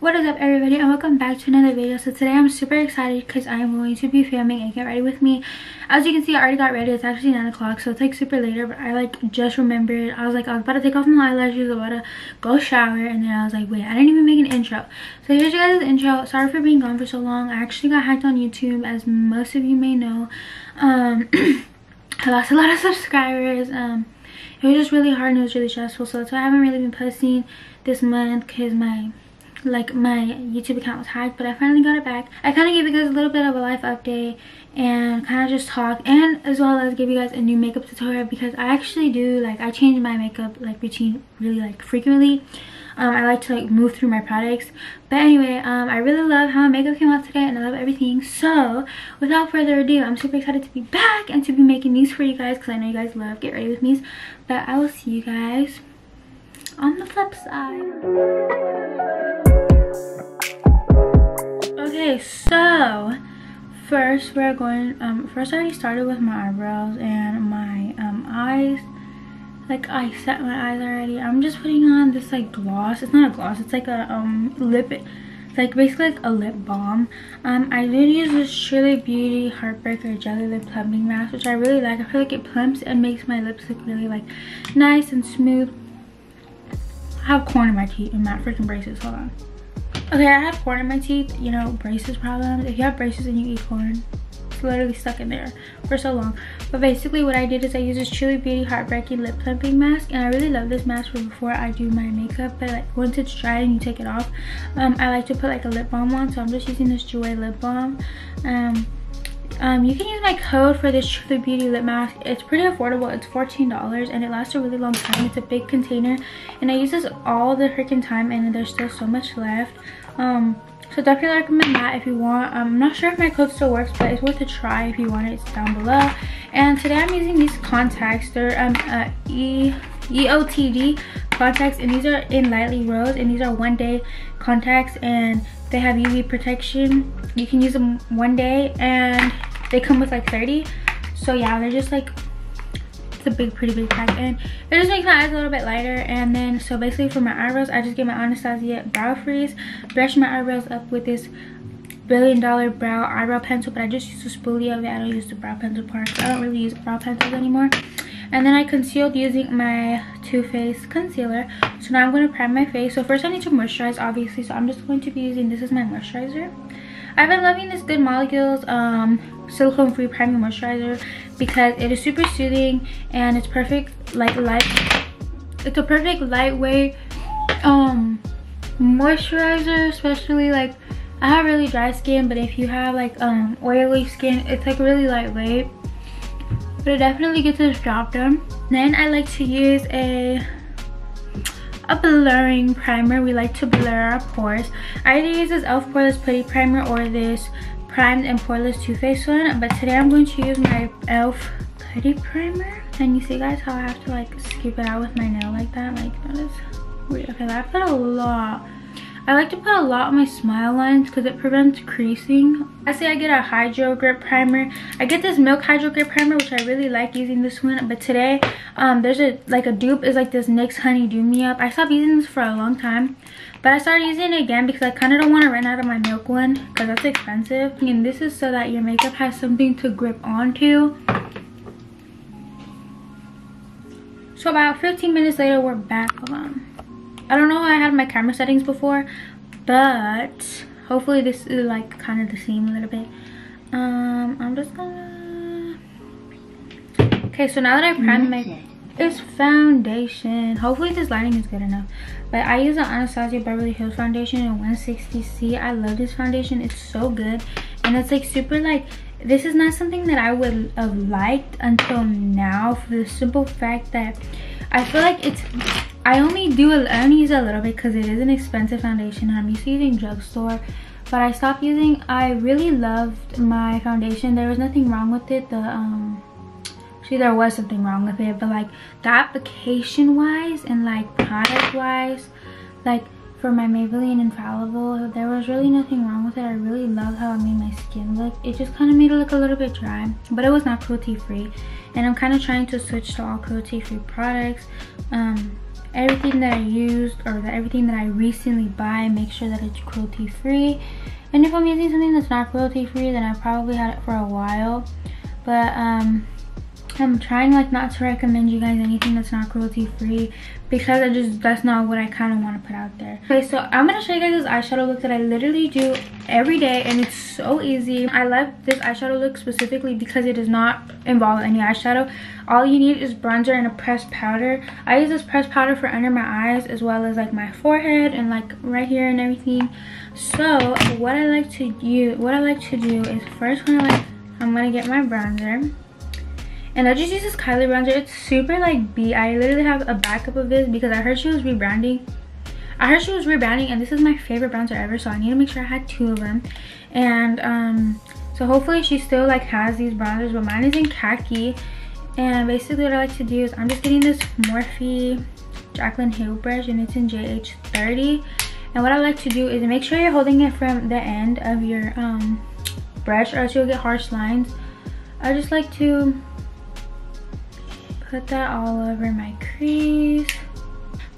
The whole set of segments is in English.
What is up, everybody, and welcome back to another video. So today I'm super excited because I am going to be filming a get ready with me. As you can see, I already got ready. It's actually 9 o'clock, so it's like super later, but I like just remembered. I was about to take off my eyelashes, about to go shower, and then I was like, wait, I didn't even make an intro. So here's you guys' intro. Sorry for being gone for so long. I actually got hacked on YouTube, as most of you may know. I lost a lot of subscribers. It was just really hard and it was really stressful, so that's why I haven't really been posting this month, because my YouTube account was hacked, but I finally got it back. I kind of gave you guys a little bit of a life update and kind of just talk, and as well as give you guys a new makeup tutorial, because I actually do I change my makeup routine really frequently. I like to move through my products, but anyway, I really love how my makeup came out today and I love everything. So without further ado, I'm super excited to be back and to be making these for you guys, because I know you guys love get ready with me's. But I will see you guys on the flip side. Okay, so first we're going first I already started with my eyebrows and my eyes. I set my eyes already. I'm just putting on this gloss. It's not a gloss, it's like a lip, it's basically a lip balm. I did use this Truly Beauty Heartbreaker Jelly Lip Plumping Mask, which I really like. I feel like it plumps and makes my lips look really nice and smooth. I have corn in my teeth and my freaking braces. Hold on. Okay, I have corn in my teeth, you know, braces problems. If you have braces and you eat corn, it's literally stuck in there for so long. But basically what I did is I used this Truly Beauty Heartbreaking Lip Plumping Mask, and I really love this mask for before I do my makeup. But once it's dry and you take it off, I like to put a lip balm on, so I'm just using this Jouer lip balm. You can use my code for this Truly Beauty lip mask. It's pretty affordable. It's $14 and it lasts a really long time. It's a big container and I use this all the freaking time, and there's still so much left. So definitely recommend that if you want. I'm not sure if my code still works, but it's worth a try if you want it. It's down below. And today I'm using these contacts. They're EOTD contacts, and these are in lightly rose, and these are 1-day contacts, and they have UV protection. You can use them 1 day and they come with 30. So yeah, they're just it's a pretty big pack, and it just makes my eyes a little bit lighter. And then so basically for my eyebrows, I just get my Anastasia brow freeze, brush my eyebrows up with this $1 billion brow eyebrow pencil, but I just use the spoolie of it. I don't use the brow pencil part, so I don't really use brow pencils anymore. And then I concealed using my Too Faced concealer. So now I'm going to prime my face. So first I need to moisturize, obviously, so I'm just going to be using, this is my moisturizer. I've been loving this Good Molecules silicone free priming moisturizer because it is super soothing and it's perfect it's a perfect lightweight moisturizer, especially I have really dry skin, but if you have oily skin, it's really lightweight, but it definitely gets this job done. Then I like to use a blurring primer. We like to blur our pores. I either use this e.l.f. Poreless Putty Primer or this Primed and Poreless Too Faced one, but today I'm going to use my e.l.f. Putty Primer. And you see guys how I have to scoop it out with my nail like that? That is weird. Okay, I put a lot. I like to put a lot on my smile lines because it prevents creasing. I say I get a Hydro Grip Primer. I get this Milk Hydro Grip Primer, which I really like using this one. But today, there's a dupe is this NYX Honey Dew Me Up. I stopped using this for a long time, but I started using it again because I kind of don't want to run out of my milk one because that's expensive. And this is so that your makeup has something to grip onto. So about 15 minutes later, we're back. Hold on. I don't know how I had my camera settings before, but hopefully this is kind of the same a little bit. I'm just gonna... Okay, so now that I primed my... It's foundation. Hopefully this lighting is good enough. But I use the Anastasia Beverly Hills foundation in 160C. I love this foundation. It's so good. And it's super this is not something that I would have liked until now, for the simple fact that I feel it's... I only use it a little bit because it is an expensive foundation. I'm used to using drugstore, but I stopped using. I really loved my foundation. There was nothing wrong with it. Actually there was something wrong with it, but the application wise and product wise, for my Maybelline Infallible, there was really nothing wrong with it. I really loved how it made my skin look. It just kind of made it look a little bit dry, but it was not cruelty free, and I'm kind of trying to switch to all cruelty free products. everything that I used or everything that I recently buy, make sure that it's cruelty free. And if I'm using something that's not cruelty free, then I probably had it for a while. But I'm trying like not to recommend you guys anything that's not cruelty free, because that's not what I kind of want to put out there. Okay, so I'm gonna show you guys this eyeshadow look that I literally do every day, and it's so easy. I love this eyeshadow look specifically because it does not involve any eyeshadow. All you need is bronzer and a pressed powder. I use this pressed powder for under my eyes as well as like my forehead and like right here and everything. So what I like to do is first I'm gonna get my bronzer. And I just use this Kylie bronzer. It's super like B. I literally have a backup of this because I heard she was rebranding. And this is my favorite bronzer ever, so I need to make sure I had 2 of them. And so hopefully she still like has these bronzers, but mine is in khaki. And basically what I like to do is I'm just getting this Morphe Jaclyn Hill brush, and it's in JH30. And what I like to do is make sure you're holding it from the end of your brush, or else you'll get harsh lines. I just like to put that all over my crease.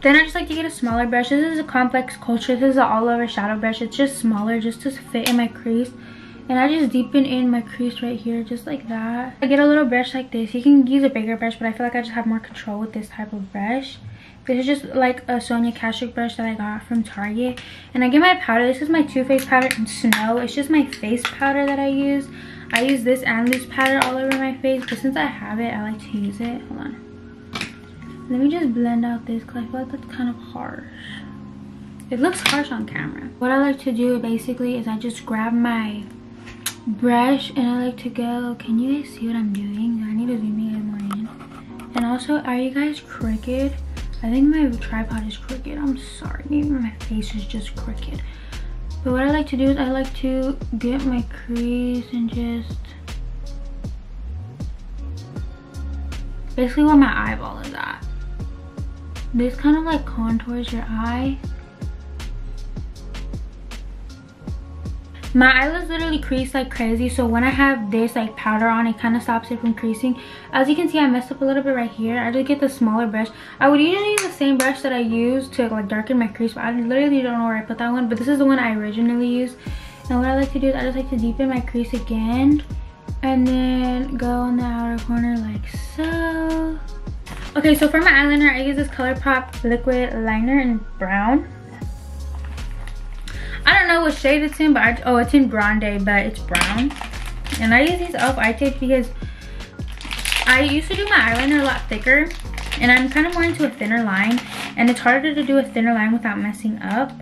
Then I just like to get a smaller brush. This is a Complex Culture. This is an all over shadow brush. It's just smaller, just to fit in my crease. And I just deepen in my crease right here, just like that. I get a little brush like this. You can use a bigger brush, but I feel like I just have more control with this type of brush. This is just like a Sonia Kashuk brush that I got from Target. And I get my powder. This is my Too Faced powder in Snow. It's just my face powder that I use. I use this and loose powder all over my face, but since I have it, I like to use it. Hold on. Let me just blend out this because I feel like that's kind of harsh. It looks harsh on camera. What I like to do basically is I just grab my brush and I like to go. Can you guys see what I'm doing? I need to zoom you guys more in. And also, are you guys crooked? I think my tripod is crooked. I'm sorry. Maybe my face is just crooked. But what I like to do is I like to get my crease and just basically where my eyeball is at. This kind of like contours your eye. My eyelids literally crease like crazy, so when I have this like powder on, it kind of stops it from creasing. As you can see, I messed up a little bit right here. I just get the smaller brush. I would usually use the same brush that I use to like darken my crease, but I literally don't know where I put that one. But this is the one I originally used. And what I like to do is I just like to deepen my crease again, and then go on the outer corner like so. Okay, so for my eyeliner, I use this ColourPop liquid liner in brown. I don't know what shade it's in, but it's in Grande, but it's brown. And I use these e.l.f. eye tapes because I used to do my eyeliner a lot thicker, and I'm kind of more into a thinner line, and it's harder to do a thinner line without messing up.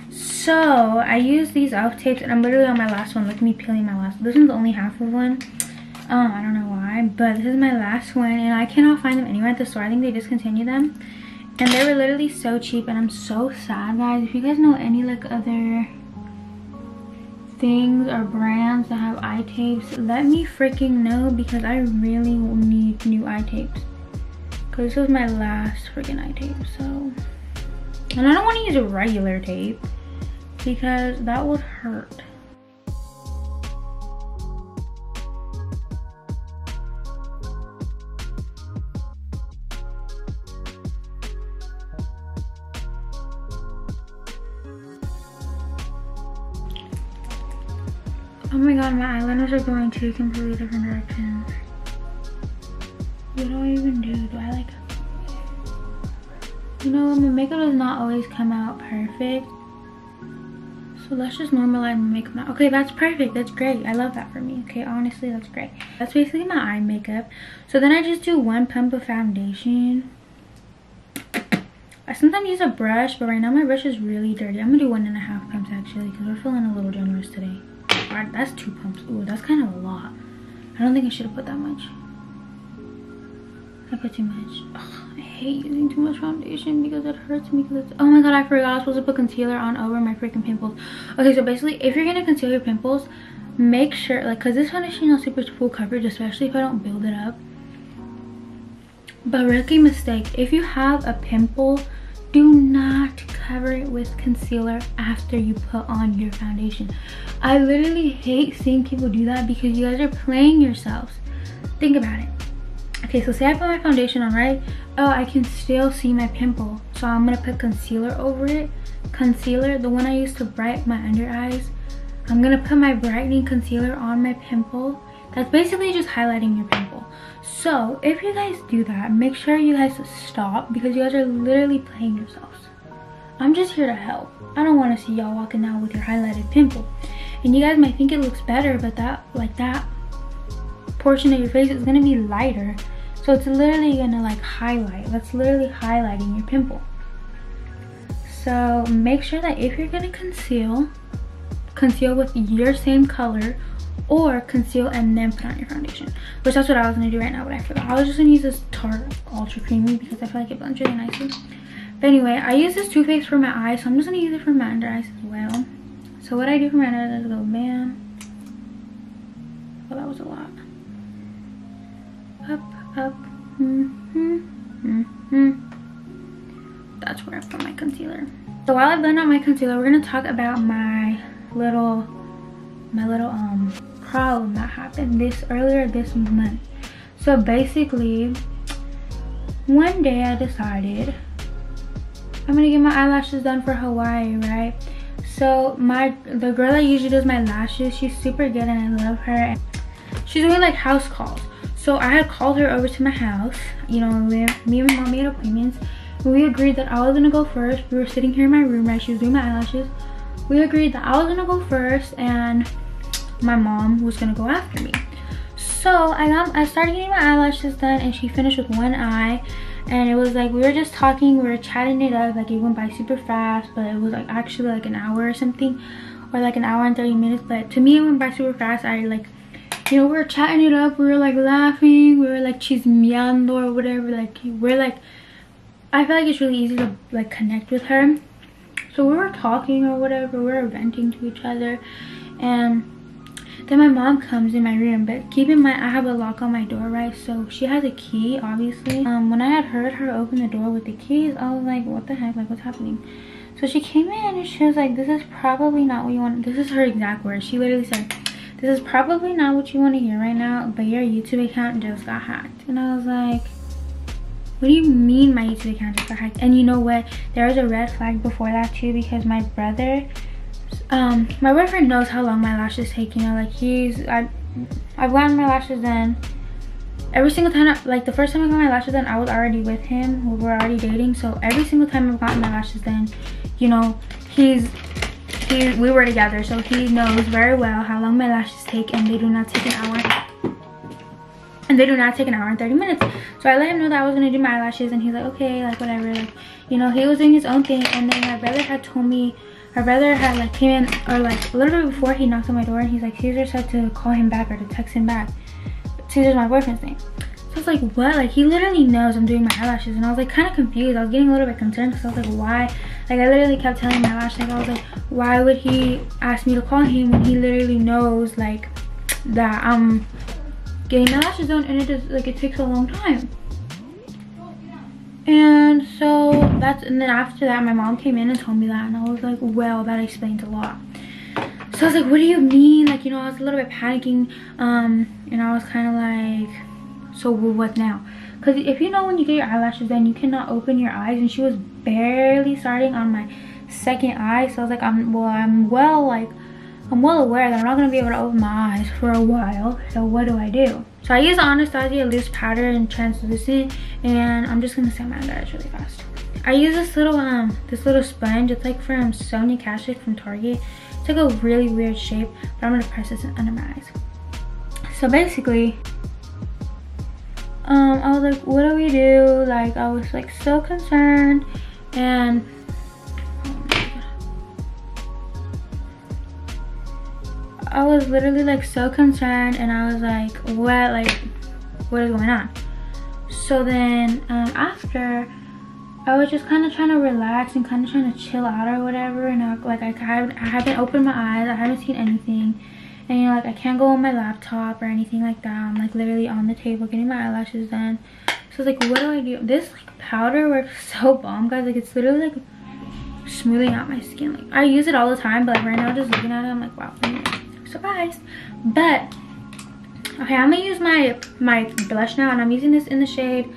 So I use these e.l.f. tapes, and I'm literally on my last one. Look at me peeling my last one. This one's only half of one. I don't know why, but this is my last one, and I cannot find them anywhere at the store. I think they discontinued them. And they were literally so cheap, and I'm so sad, guys. If you guys know any like other things or brands that have eye tapes, let me freaking know, because I really need new eye tapes. Because this was my last freaking eye tape, so. And I don't want to use a regular tape because that would hurt. Oh my god, my eyeliners are going 2 completely different directions. What do I even do? Do I like... You know, my makeup does not always come out perfect. So let's just normalize my makeup now. Okay, that's perfect. That's great. I love that for me. Okay, honestly, that's great. That's basically my eye makeup. So then I just do 1 pump of foundation. I sometimes use a brush, but right now my brush is really dirty. I'm gonna do 1.5 pumps actually, because we're feeling a little generous today. Alright, that's 2 pumps. Ooh, that's kind of a lot. I don't think I should have put that much. I put too much. Ugh, I hate using too much foundation because it hurts me. Because it's, oh my god, I forgot I was supposed to put concealer on over my freaking pimples. Okay, so basically, if you're gonna conceal your pimples, make sure, like, because this foundation is super full coverage, especially if I don't build it up. But rookie mistake, if you have a pimple, do not cover it with concealer after you put on your foundation. I literally hate seeing people do that because you guys are playing yourselves. Think about it. Okay, so say I put my foundation on, right? Oh, I can still see my pimple. So I'm gonna put concealer over it. Concealer, the one I use to brighten my under eyes. I'm gonna put my brightening concealer on my pimple. That's basically just highlighting your pimple. So if you guys do that, make sure you guys stop, because you guys are literally playing yourselves. I'm just here to help. I don't want to see y'all walking out with your highlighted pimple. And you guys might think it looks better, but that portion of your face is gonna be lighter. So it's literally gonna like highlight. That's literally highlighting your pimple. So make sure that if you're gonna conceal with your same color, or conceal and then put on your foundation, which that's what I was gonna do right now, but I forgot. I was just gonna use this Tarte Ultra Creamy because I feel like it blends really nicely. But anyway, I use this Too Faced for my eyes, so I'm just gonna use it for my under eyes as well. So what I do for my under eyes is go bam. Well, that was a lot. Up, up. That's where I put my concealer. So while I blend out my concealer, we're gonna talk about my little problem that happened earlier this month. So basically, one day I decided I'm gonna get my eyelashes done for Hawaii, right? So the girl that usually does my lashes, she's super good and I love her. She's doing like house calls. So I had called her over to my house. You know, me and my mom made appointments. We agreed that I was gonna go first. We were sitting here in my room, right? She was doing my eyelashes. We agreed that I was gonna go first and my mom was gonna go after me. So I started getting my eyelashes done and she finished with one eye. And it was like, we were just talking, we were chatting it up, like it went by super fast, but it was like actually like an hour or something, or like an hour and 30 minutes. But to me it went by super fast. I like, you know, we were chatting it up, we were like laughing, we were like chismeando or whatever, like we're like, I feel like it's really easy to like connect with her. So we were talking or whatever, we were venting to each other, and then my mom comes in my room. But keep in mind, I have a lock on my door, right? So she has a key, obviously. When I had heard her open the door with the keys, I was like, what the heck, like what's happening? So she came in and she was like, this is probably not what you want. This is her exact words. She literally said, this is probably not what you want to hear right now, but your YouTube account just got hacked. And I was like, what do you mean my YouTube account just got hacked? And you know what, there was a red flag before that too, because my brother, my boyfriend knows how long my lashes take. You know, like I've gotten my lashes done every single time. Like the first time I got my lashes done, I was already with him, we were already dating. So every single time I've gotten my lashes done, you know, we were together, so he knows very well how long my lashes take, and they do not take an hour. And they do not take an hour and 30 minutes. So I let him know that I was gonna do my eyelashes, and he's like, okay, like whatever, like, you know, he was doing his own thing. And then my brother had told me, my brother had like came in, or like a little bit before, he knocked on my door and he's like, Caesar said to call him back or to text him back. Caesar's my boyfriend's name. So I was like, what? Like he literally knows I'm doing my eyelashes. And I was like kind of confused. I was getting a little bit concerned because I was like, why? Like I literally kept telling my lash, like I was like, why would he ask me to call him when he literally knows like that I'm getting my lashes done, and it just like it takes a long time. And so and then after that my mom came in and told me that, and I was like, well, that explains a lot. So I was like, what do you mean? Like, you know, I was a little bit panicking, and I was kind of like, so what now? Because if you know, when you get your eyelashes done, you cannot open your eyes, and she was barely starting on my second eye. So I was like, I'm well aware that I'm not going to be able to open my eyes for a while, so what do I do? So I use Anastasia loose powder and translucent, and I'm just going to set my under eyes really fast. I use this little sponge. It's like from Sonia Kashuk from Target. It's like a really weird shape, but I'm going to press this under my eyes. So basically, I was like, what do we do? Like, I was like so concerned, and I was literally like so concerned, and I was like, what is going on? So then after, I was just kind of trying to relax and kind of trying to chill out or whatever, and I haven't opened my eyes, I haven't seen anything, and you know, like I can't go on my laptop or anything like that. I'm like literally on the table getting my eyelashes done. So I was like, what do I do? This like powder works so bomb, guys. Like it's literally like smoothing out my skin. Like I use it all the time, but like right now just looking at it, I'm like, wow, I'm surprised. But Okay, I'm gonna use my blush now, and I'm using this in the shade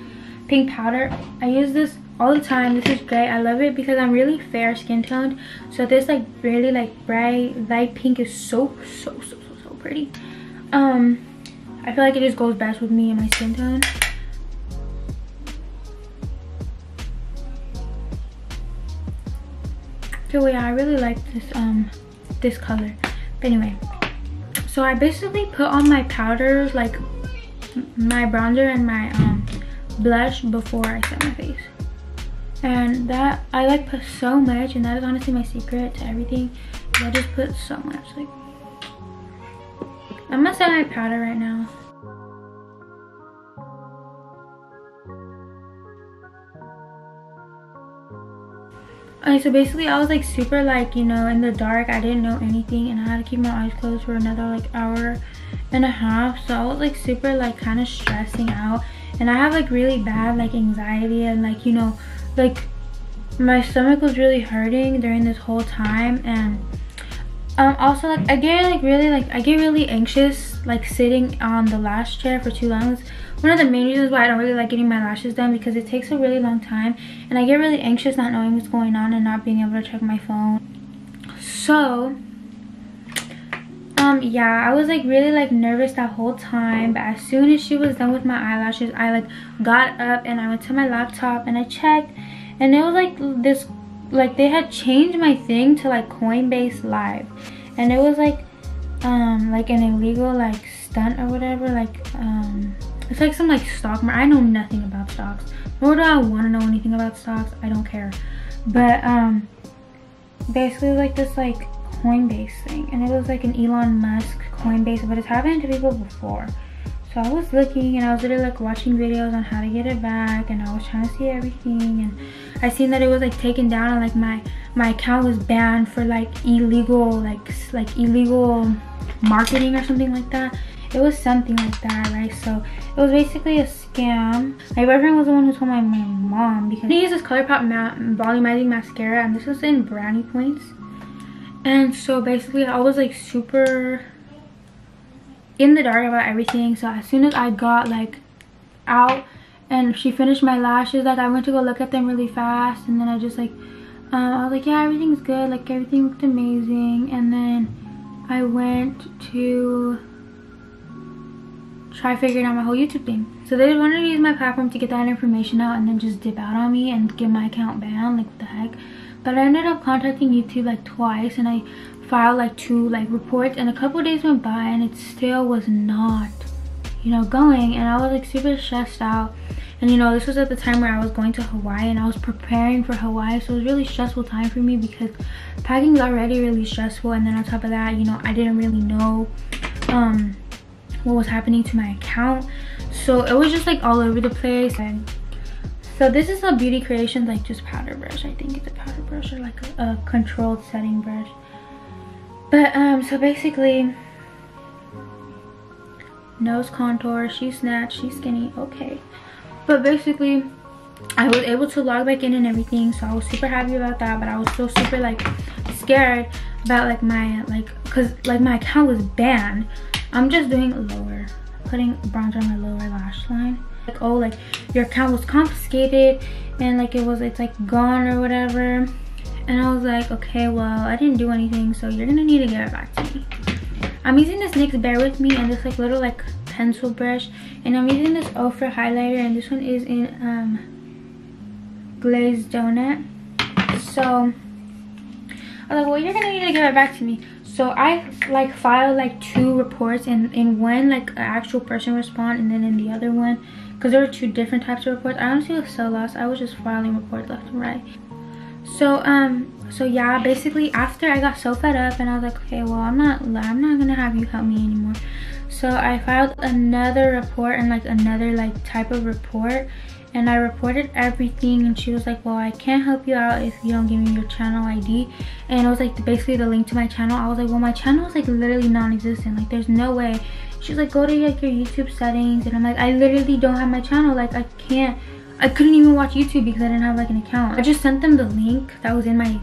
Pink Powder. I use this all the time. This is great. I love it because I'm really fair skin toned, so this like really like bright light pink is so pretty. I feel like it just goes best with me and my skin tone. So yeah, I really like this this color. But anyway, so I basically put on my powders, like my bronzer and my blush, before I set my face. And that I like put so much, and that is honestly my secret to everything. I just put so much. Like, I'm gonna set my powder right now. Okay, so basically I was like super like, you know, in the dark. I didn't know anything, and I had to keep my eyes closed for another like hour and a half. So I was like super like kind of stressing out, and I have like really bad like anxiety, and like, you know, like my stomach was really hurting during this whole time. And also like I get really anxious like sitting on the lash chair for too long. It's one of the main reasons why I don't really like getting my lashes done, because it takes a really long time, and I get really anxious not knowing what's going on and not being able to check my phone. So yeah, I was like really like nervous that whole time. But as soon as she was done with my eyelashes, I like got up and I went to my laptop and I checked, and it was like this, like they had changed my thing to like Coinbase Live, and it was like an illegal like stunt or whatever. Like it's like some like stock market. I know nothing about stocks, nor do I want to know anything about stocks. I don't care. But basically like this like Coinbase thing, and it was like an Elon Musk Coinbase, but it's happened to people before. So I was looking, and I was literally like watching videos on how to get it back, and I was trying to see everything, and I seen that it was like taken down, and like my account was banned for like illegal like illegal marketing or something like that. It was something like that, right? So it was basically a scam. My boyfriend was the one who told my mom, because he uses ColourPop volumizing mascara, and this was in brownie points. And so basically I was like super in the dark about everything. So as soon as I got like out and she finished my lashes, like I went to go look at them really fast, and then I just like I was like, yeah, everything's good, like everything looked amazing. And then I went to try figuring out my whole YouTube thing. So they wanted to use my platform to get that information out and then just dip out on me and get my account banned. Like, what the heck? But I ended up contacting YouTube like twice, and I filed like 2 like reports, and a couple days went by and it still was not, you know, going. And I was like super stressed out. And you know, this was at the time where I was going to Hawaii, and I was preparing for Hawaii, so it was a really stressful time for me, because packing is already really stressful, and then on top of that, you know, I didn't really know what was happening to my account. So it was just like all over the place. And so this is a Beauty Creations like just powder brush. I think it's a powder brush, or like a controlled setting brush. But so basically, nose contour, she's snatched, she's skinny, okay. But basically I was able to log back in and everything, so I was super happy about that. But I was still super like scared about like my because like my account was banned. I'm just doing lower, putting bronzer on my lower lash line. Like, oh, like your account was confiscated, and like it's like gone or whatever. And I was like, okay, well, I didn't do anything, so you're gonna need to give it back to me. I'm using this NYX Bear With Me and this like little like pencil brush, and I'm using this Ofra highlighter, and this one is in Glazed Donut. So I was like, well, you're gonna need to give it back to me. So I like filed like 2 reports, and in one like an actual person respond, and then in the other one, because there were 2 different types of reports, I honestly was so lost. I was just filing reports left and right. So yeah, basically after I got so fed up, and I was like, okay, well, I'm not gonna have you help me anymore. So I filed another report, and like another like type of report, and I reported everything. And she was like, well, I can't help you out if you don't give me your channel ID. And it was like basically the link to my channel. I was like, well, my channel is like literally non-existent, like there's no way. She's like, go to like your YouTube settings, and I'm like, I literally don't have my channel. Like I couldn't even watch YouTube because I didn't have like an account. I just sent them the link that was in my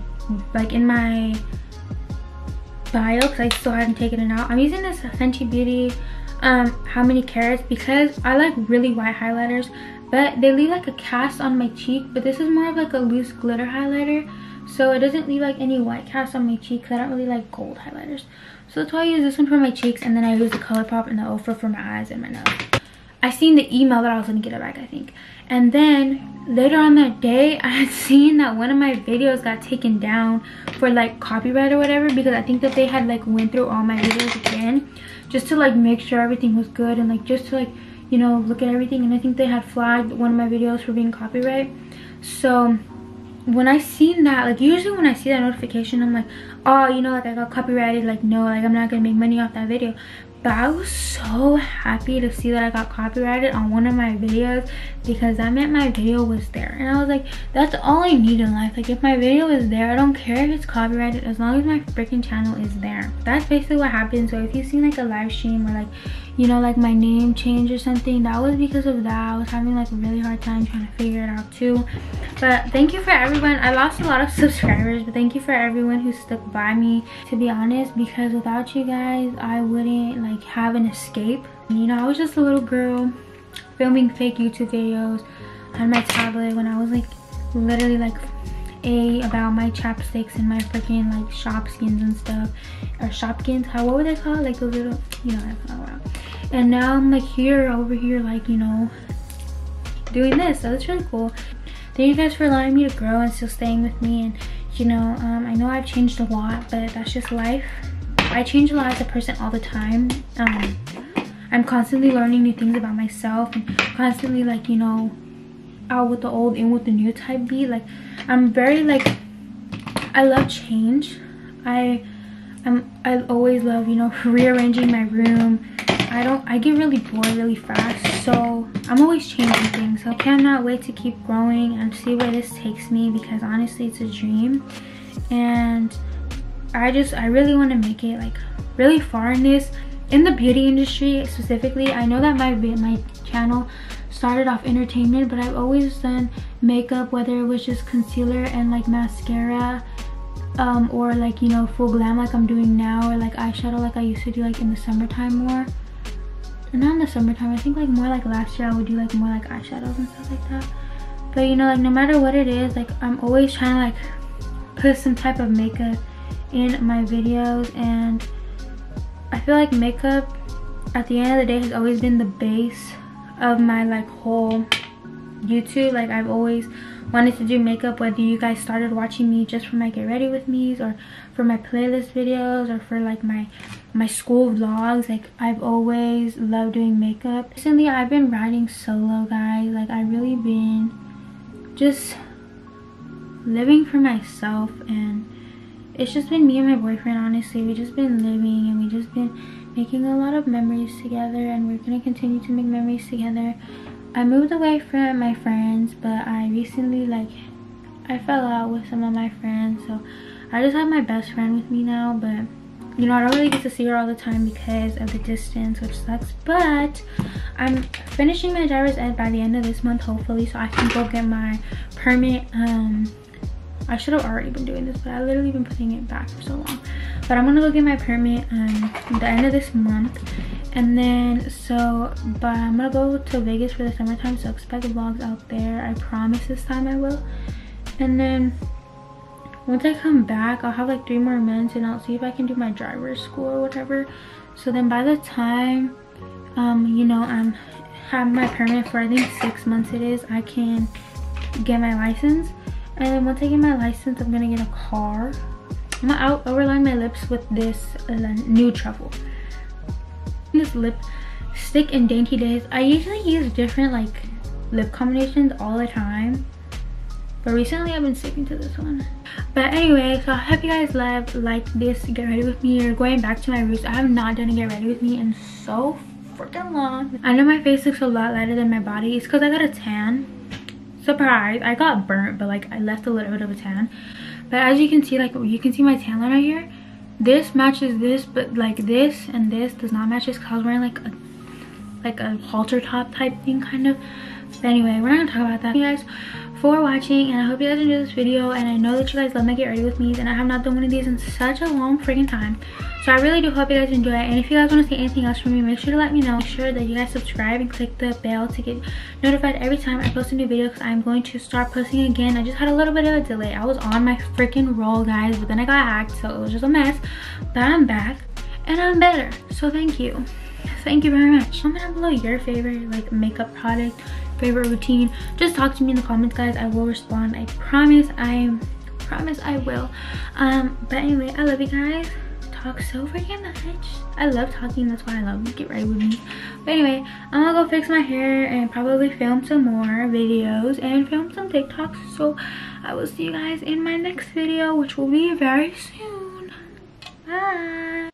bio, because I still hadn't taken it out. I'm using this Fenty Beauty how many carats, because I like really white highlighters, but they leave like a cast on my cheek. But this is more of like a loose glitter highlighter, so it doesn't leave like any white cast on my cheek, because I don't really like gold highlighters. So that's why I use this one for my cheeks, and then I use the ColourPop and the Ofra for my eyes and my nose. I seen the email that I was gonna get it back, I think. And then later on that day, I had seen that one of my videos got taken down for like copyright or whatever, because I think that they had like went through all my videos again just to like make sure everything was good, and like just to like, you know, look at everything. And I think they had flagged one of my videos for being copyright. So when I seen that, like usually when I see that notification, I'm like, oh, you know, like I got copyrighted, like no, like I'm not gonna make money off that video. But I was so happy to see that I got copyrighted on one of my videos, because that meant my video was there. And I was like, that's all I need in life. Like if my video is there, I don't care if it's copyrighted, as long as my freaking channel is there. That's basically what happened. So if you see like a live stream or like, you know, like my name change or something, that was because of that. I was having like a really hard time trying to figure it out too. But thank you for everyone. I lost a lot of subscribers, but thank you for everyone who stuck by me, to be honest, because without you guys, I wouldn't like have an escape. You know, I was just a little girl filming fake YouTube videos on my tablet when I was like literally like about my chapsticks and my freaking like shopskins and stuff, or shopkins, what would they call it, like those little, you know, wow. And now I'm like over here like, you know, doing this. So it's really cool. Thank you guys for allowing me to grow and still staying with me. And you know, I know I've changed a lot, but that's just life. I change a lot as a person all the time. I'm constantly learning new things about myself, and constantly like, you know, out with the old, in with the new type beat. Like I'm very like, I love change. I always love, you know, rearranging my room. I get really bored really fast, so I'm always changing things. So I cannot wait to keep growing and see where this takes me, because honestly it's a dream, and I really want to make it like really far in this, in the beauty industry specifically. I know that my channel started off entertainment, but I've always done makeup, whether it was just concealer and like mascara, or like, you know, full glam like I'm doing now, or like eyeshadow like I used to do like in the summertime more. Not in the summertime, I think like more like last year I would do like more like eyeshadows and stuff like that. But you know, like no matter what it is, like I'm always trying to like put some type of makeup in my videos. And I feel like makeup at the end of the day has always been the base of my like whole YouTube. Like I've always wanted to do makeup, whether you guys started watching me just for my get ready with me's, or for my playlist videos, or for like my school vlogs. Like I've always loved doing makeup. Recently I've been writing solo, guys. Like I've really been just living for myself, and it's just been me and my boyfriend. Honestly, we just been living, and we just been making a lot of memories together, and we're gonna continue to make memories together. I moved away from my friends, but I recently I fell out with some of my friends, so I just have my best friend with me now. But you know, I don't really get to see her all the time because of the distance, which sucks. But I'm finishing my driver's ed by the end of this month, hopefully, so I can go get my permit. I should have already been doing this, but I literally been putting it back for so long. But I'm gonna go get my permit at the end of this month. And then but I'm gonna go to Vegas for the summertime, so expect vlogs out there. I promise this time I will. And then once I come back, I'll have like 3 more months, and I'll see if I can do my driver's school or whatever. So then by the time you know, I'm have my permit for, I think 6 months it is, I can get my license. And then once I get my license, I'm gonna get a car. I'm gonna overline my lips with this new truffle. This lipstick in Dainty Days. I usually use different like lip combinations all the time, but recently I've been sticking to this one. But anyway, so I hope you guys like this get ready with me, or going back to my roots. I have not done a get ready with me in so freaking long. I know my face looks a lot lighter than my body. It's because I got a tan. Surprise, I got burnt, but like I left a little bit of a tan. But as you can see, like you can see my tan line right here. This matches this, but like this and this does not match this, because I was wearing like a halter top type thing kind of. But anyway, we're not gonna talk about that. Thank you guys for watching, and I hope you guys enjoyed this video. And I know that you guys love my get ready with me's, and I have not done one of these in such a long freaking time, so I really do hope you guys enjoy it. And if you guys want to see anything else from me, make sure to let me know. Make sure that you guys subscribe and click the bell to get notified every time I post a new video, because I'm going to start posting again. I just had a little bit of a delay. I was on my freaking roll, guys, but then I got hacked, so it was just a mess. But I'm back and I'm better, so thank you very much. Comment down below your favorite like makeup product, favorite routine. Just talk to me in the comments, guys. I will respond. I promise I will. But anyway, I love you guys. Talk so freaking much. I love talking, that's why I love Get Ready With Me. But anyway, I'm gonna go fix my hair and probably film some more videos and film some TikToks. So I will see you guys in my next video, which will be very soon. Bye.